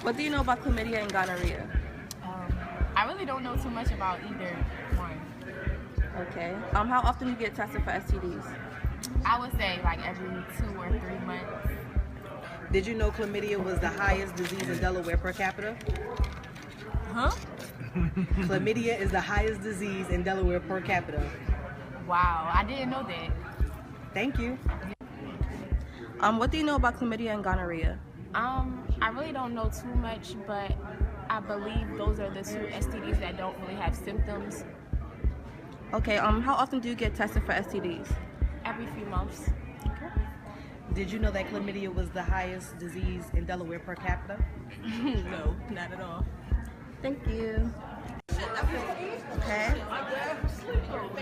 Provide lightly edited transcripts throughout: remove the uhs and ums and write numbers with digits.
What do you know about chlamydia and gonorrhea? I really don't know too much about either one. Okay. How often do you get tested for STDs? I would say like every 2 or 3 months. Did you know chlamydia was the highest disease in Delaware per capita? Huh? Chlamydia is the highest disease in Delaware per capita. Wow, I didn't know that. Thank you. What do you know about chlamydia and gonorrhea? I really don't know too much, but I believe those are the 2 STDs that don't really have symptoms. Okay, how often do you get tested for STDs? Every few months. Did you know that chlamydia was the highest disease in Delaware per capita? No, not at all. Thank you. Okay.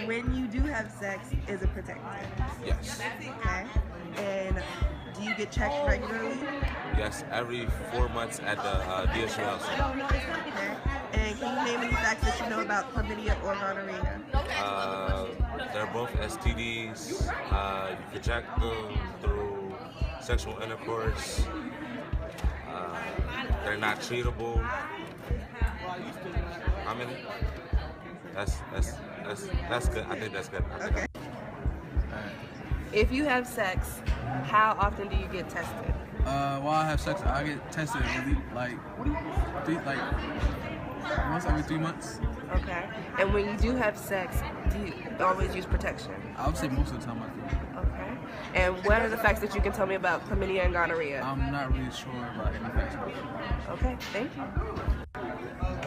When you do have sex, is it protected? Yes. Okay. And do you get checked regularly? Yes, every 4 months at the DSUL. Okay. And can you name any facts that you know about chlamydia or gonorrhea? They're both STDs. You project them through sexual intercourse. They're not treatable. How many? That's good. I think that's good. Okay. If you have sex, how often do you get tested? While I have sex, I get tested once every 3 months. Okay. And when you do have sex, do you always use protection? I would say most of the time I do. Okay. And what are the facts that you can tell me about chlamydia and gonorrhea? I'm not really sure about any facts. Okay, thank you.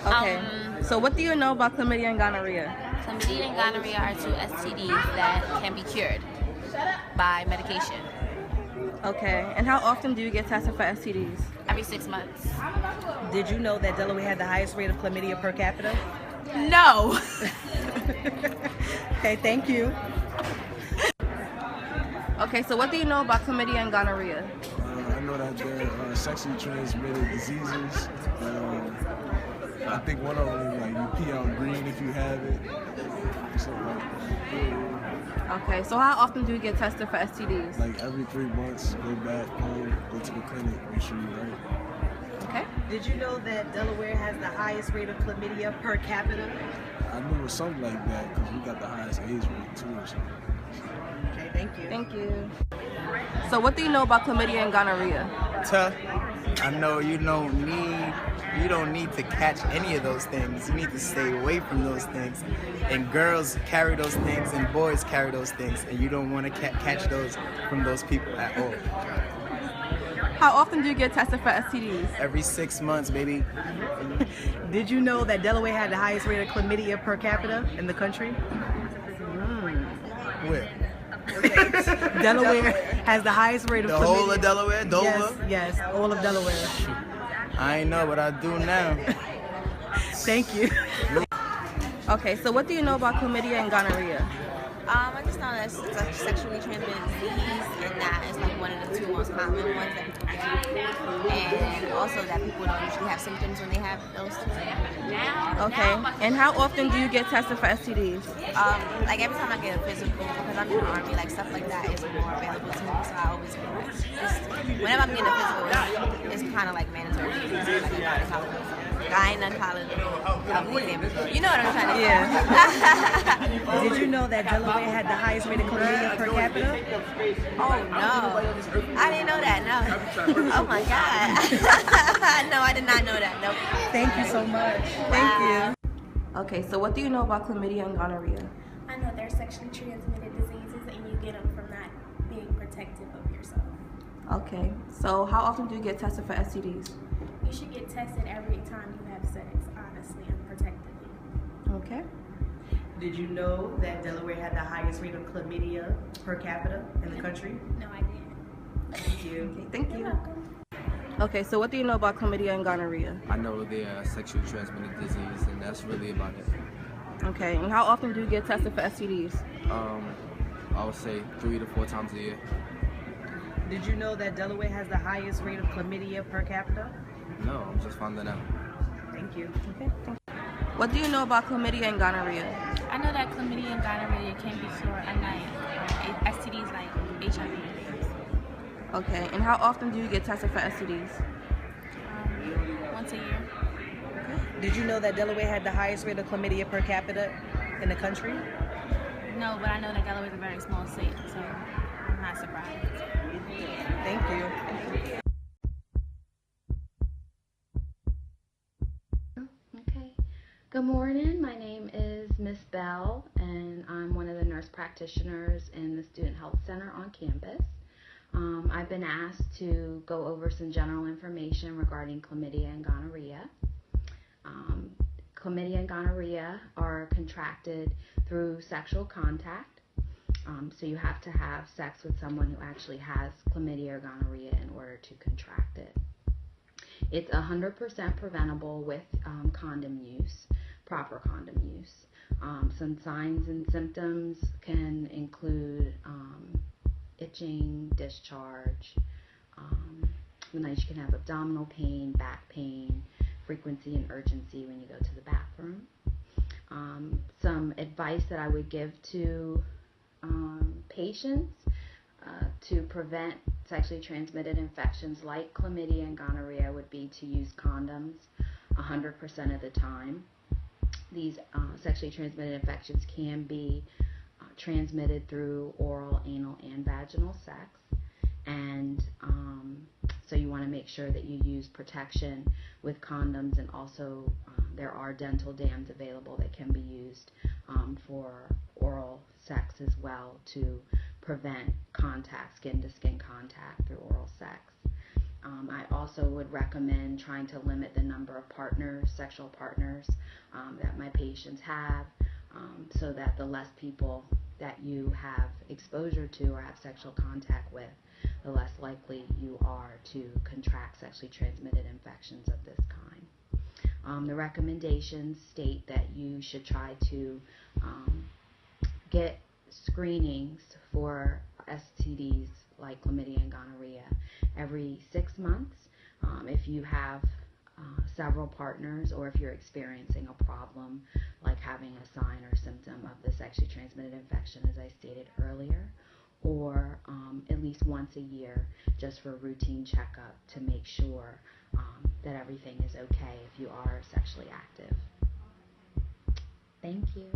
Okay, so what do you know about chlamydia and gonorrhea? Chlamydia and gonorrhea are 2 STDs that can be cured by medication. Okay, and how often do you get tested for STDs? Every 6 months. Did you know that Delaware had the highest rate of chlamydia per capita? No. Okay, thank you. Okay, so what do you know about chlamydia and gonorrhea? I know that they're sexually transmitted diseases. I think one of them, like, you pee out green if you have it. Something like that. Okay, so how often do you get tested for STDs? Like every 3 months, go back home, go to the clinic, make sure you're right. Okay. Did you know that Delaware has the highest rate of chlamydia per capita? I knew it was something like that because we got the highest age rate too or something. Okay, thank you. Thank you. So what do you know about chlamydia and gonorrhea? I know you don't need to catch any of those things. You need to stay away from those things. And girls carry those things and boys carry those things, and you don't want to catch those from those people at all. How often do you get tested for STDs? Every 6 months, baby. Did you know that Delaware had the highest rate of chlamydia per capita in the country? Where? Delaware has the highest rate of The chlamydia. whole of Delaware? Dover? Yes, all of Delaware. I ain't know, but I do now. Thank you. Okay, so what do you know about chlamydia and gonorrhea? I just know that it's a sexually transmitted disease and that it's like one of the 2 most common ones that people get. And also that people don't usually have symptoms when they have those 2. Okay, and how often do you get tested for STDs? Like every time I get a physical, because I'm in the Army, like stuff like that is more available to me, so I always get like, whenever I'm getting a physical, it's kind of like mandatory. Like I ain't done college. You know what I'm trying to say. Yeah. Did you know that Delaware had the highest rate of chlamydia per capita? Oh no, I didn't know that. No. Oh my God. No, I did not know that. No. Thank you so much. Thank you. Okay, so what do you know about chlamydia and gonorrhea? I know they're sexually transmitted diseases and you get them from not being protective of yourself. Okay, so how often do you get tested for STDs? You should get tested every time you have sex, honestly, unprotectedly. Okay. Did you know that Delaware had the highest rate of chlamydia per capita in the country? No, I didn't. Thank you. Okay, thank you. You're welcome. Okay, so what do you know about chlamydia and gonorrhea? I know they are sexually transmitted disease, and that's really about it. Okay, and how often do you get tested for STDs? I would say 3 to 4 times a year. Did you know that Delaware has the highest rate of chlamydia per capita? No, I'm just finding out. Thank you. Okay, thank you. What do you know about chlamydia and gonorrhea? I know that chlamydia and gonorrhea can be cured unlike STDs like HIV. Okay, and how often do you get tested for STDs? once a year. Did you know that Delaware had the highest rate of chlamydia per capita in the country? No, but I know that Delaware is a very small state, so I'm not surprised. Thank you. Okay. Good morning. My name is Miss Bell, and I'm one of the nurse practitioners in the Student Health Center on campus. I've been asked to go over some general information regarding chlamydia and gonorrhea. Chlamydia and gonorrhea are contracted through sexual contact. So you have to have sex with someone who actually has chlamydia or gonorrhea in order to contract it. It's 100% preventable with condom use, proper condom use. Some signs and symptoms can include itching, discharge. You can have abdominal pain, back pain, frequency and urgency when you go to the bathroom. Some advice that I would give to patients to prevent sexually transmitted infections like chlamydia and gonorrhea would be to use condoms 100% of the time. These sexually transmitted infections can be transmitted through oral, anal, and vaginal sex. And so you want to make sure that you use protection with condoms, and also there are dental dams available that can be used for oral sex as well to prevent contact, skin-to-skin contact through oral sex. I also would recommend trying to limit the number of partners, sexual partners, that my patients have, so that the less people that you have exposure to or have sexual contact with, the less likely you are to contract sexually transmitted infections of this kind. The recommendations state that you should try to get screenings for STDs like chlamydia and gonorrhea every 6 months. If you have several partners, or if you're experiencing a problem like having a sign or symptom of the sexually transmitted infection, as I stated earlier, or at least once a year just for a routine checkup to make sure that everything is okay if you are sexually active. Thank you.